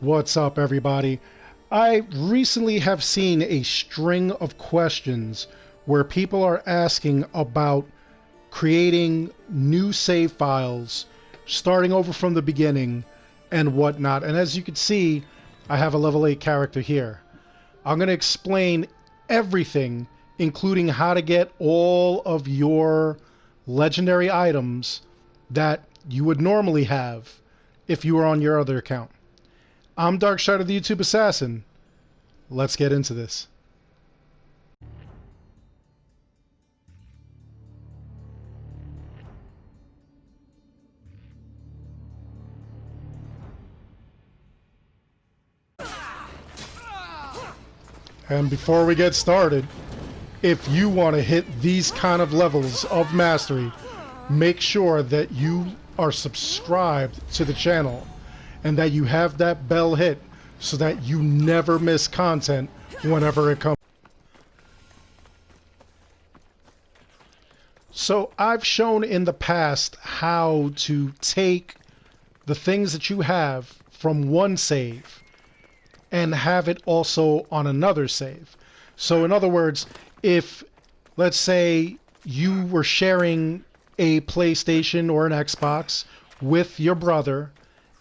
What's up, everybody? I recently have seen a string of questions where people are asking about creating new save files, starting over from the beginning, and whatnot. And as you can see, I have a level 8 character here. I'm going to explain everything, including how to get all of your legendary items that you would normally have if you were on your other account. I'm Darkstrider, the YouTube Assassin. Let's get into this. And before we get started, if you want to hit these kind of levels of mastery, make sure that you are subscribed to the channel and that you have that bell hit so that you never miss content whenever it comes. So I've shown in the past how to take the things that you have from one save and have it also on another save. So in other words, if, let's say, you were sharing a PlayStation or an Xbox with your brother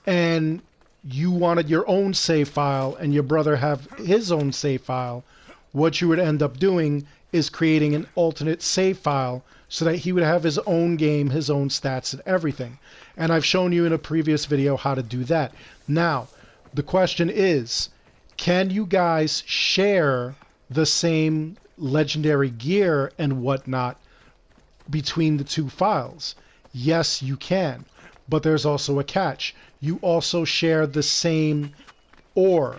and you wanted your own save file and your brother have his own save file, what you would end up doing is creating an alternate save file so that he would have his own game, his own stats and everything. And I've shown you in a previous video how to do that. Now, the question is, can you guys share the same legendary gear and whatnot between the two files? Yes, you can. But there's also a catch. You also share the same ore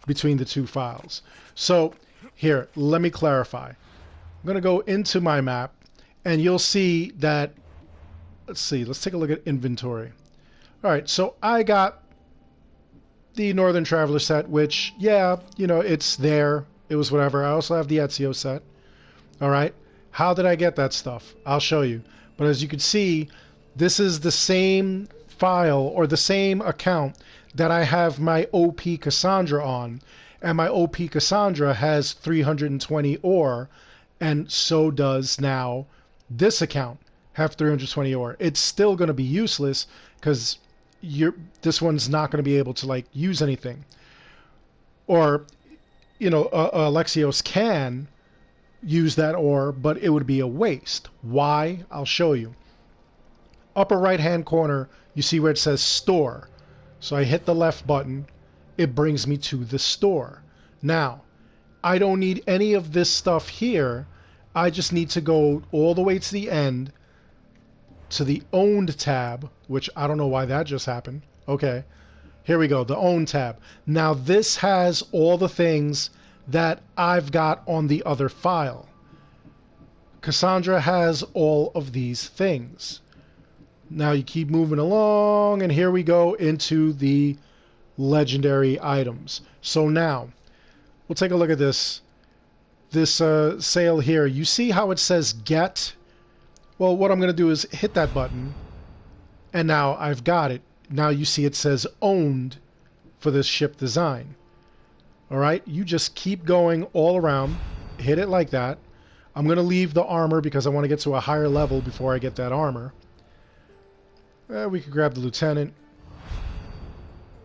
between the two files. So here, let me clarify. I'm going to go into my map and you'll see that, let's take a look at inventory. All right, so I got the Northern Traveler set, which, yeah, you know, it's there. It was whatever. I also have the Ezio set. All right. How did I get that stuff? I'll show you. But as you can see, this is the same file or the same account that I have my OP Cassandra on. And my OP Cassandra has 320 ore. And so does now this account have 320 ore. It's still going to be useless because this one's not going to be able to like use anything. Or, you know, Alexios can use that ore, but it would be a waste. Why? I'll show you. Upper right hand corner, you see where it says store. So I hit the left button, it brings me to the store. Now, I don't need any of this stuff here. I just need to go all the way to the end to the owned tab, which I don't know why that just happened. Okay, here we go, the owned tab. Now this has all the things that I've got on the other file. Cassandra has all of these things. Now you keep moving along, and here we go into the legendary items. So now, we'll take a look at this sale here. You see how it says get? Well, what I'm going to do is hit that button, and now I've got it. Now you see it says owned for this ship design. All right, you just keep going all around, hit it like that. I'm going to leave the armor because I want to get to a higher level before I get that armor. We could grab the lieutenant.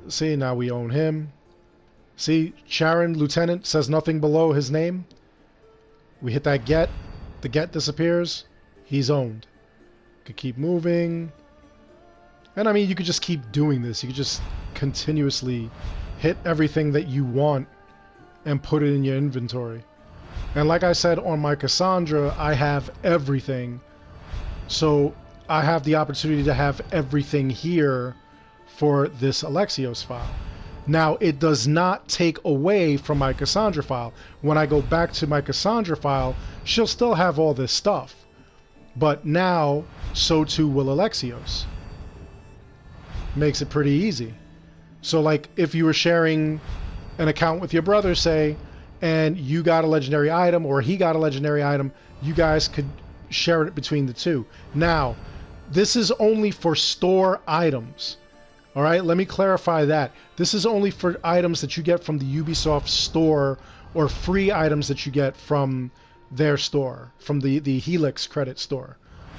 See, now we own him. See, Sharon, lieutenant, says nothing below his name. We hit that get. The get disappears. He's owned. Could keep moving. And I mean, you could just keep doing this. You could just continuously hit everything that you want and put it in your inventory. And like I said, on my Cassandra, I have everything. So I have the opportunity to have everything here for this Alexios file. Now, it does not take away from my Cassandra file. When I go back to my Cassandra file, she'll still have all this stuff. But now, so too will Alexios. Makes it pretty easy. So like if you were sharing an account with your brother, say, and you got a legendary item or he got a legendary item, you guys could share it between the two. Now, this is only for store items. All right, let me clarify that. This is only for items that you get from the Ubisoft store or free items that you get from their store, from the Helix credit store.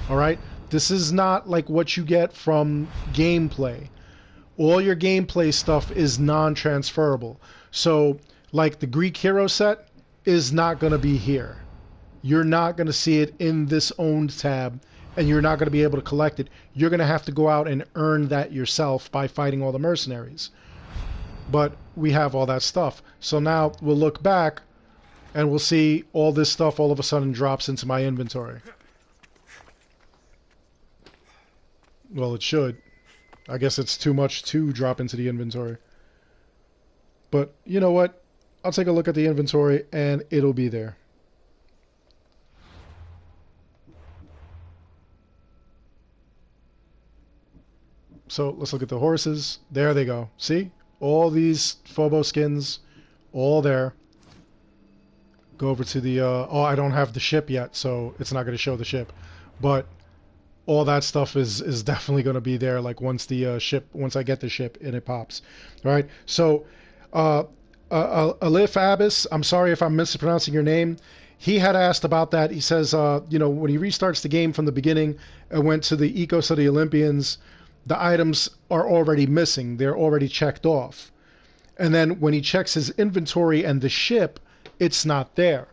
All right, this is not like what you get from gameplay. All your gameplay stuff is non-transferable. So, like the Greek hero set is not going to be here. You're not going to see it in this owned tab, and you're not going to be able to collect it. You're going to have to go out and earn that yourself by fighting all the mercenaries. But we have all that stuff. So now we'll look back, and we'll see all this stuff all of a sudden drops into my inventory. Well, it should. I guess it's too much to drop into the inventory. But you know what? I'll take a look at the inventory and it'll be there. So let's look at the horses. There they go. See? All these Phobo skins, all there. Go over to the... oh, I don't have the ship yet, so it's not going to show the ship. But all that stuff is definitely going to be there, like once the once I get the ship and it pops. All right, so Alif Abbas, I'm sorry if I'm mispronouncing your name. He had asked about that. He says, you know, when he restarts the game from the beginning and went to the Oikos of the Olympians, the items are already missing. They're already checked off. And then when he checks his inventory and the ship, it's not there.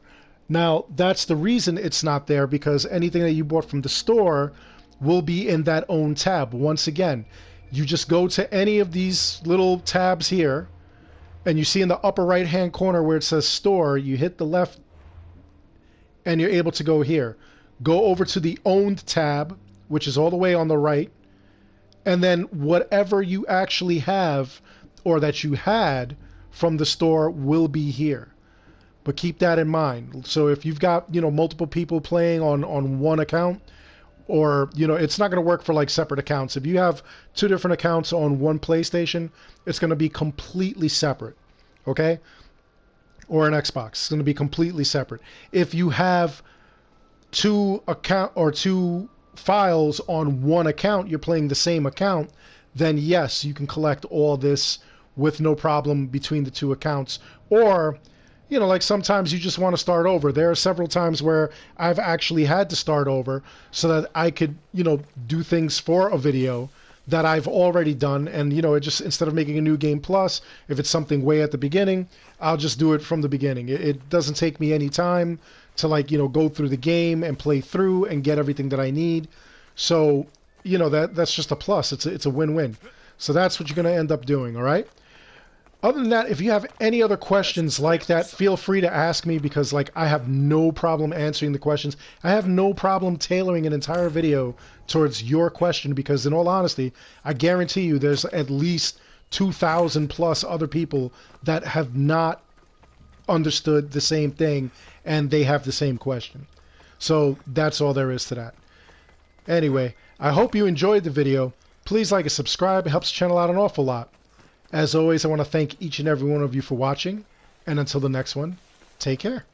Now, that's the reason it's not there, because anything that you bought from the store will be in that own tab. Once again, you just go to any of these little tabs here, and you see in the upper right hand corner where it says store, you hit the left and you're able to go here. Go over to the owned tab, which is all the way on the right, and then whatever you actually have or that you had from the store will be here. But keep that in mind. So if you've got, you know, multiple people playing on one account, or, you know, it's not going to work for like separate accounts. If you have two different accounts on one PlayStation, it's going to be completely separate. Okay? Or an Xbox, it's going to be completely separate. If you have two files on one account, you're playing the same account, then yes, you can collect all this with no problem between the two accounts. Or, you know, like sometimes you just want to start over. There are several times where I've actually had to start over so that I could, you know, do things for a video that I've already done. And, you know, it just, instead of making a new game plus, if it's something way at the beginning, I'll just do it from the beginning. It doesn't take me any time to, like, you know, go through the game and play through and get everything that I need. So, you know, that's just a plus. It's a win-win. So that's what you're going to end up doing, all right? Other than that, if you have any other questions like that, feel free to ask me, because, like, I have no problem answering the questions. I have no problem tailoring an entire video towards your question, because in all honesty, I guarantee you there's at least 2,000 plus other people that have not understood the same thing and they have the same question. So that's all there is to that. Anyway, I hope you enjoyed the video. Please like and subscribe. It helps the channel out an awful lot. As always, I want to thank each and every one of you for watching, and until the next one, take care.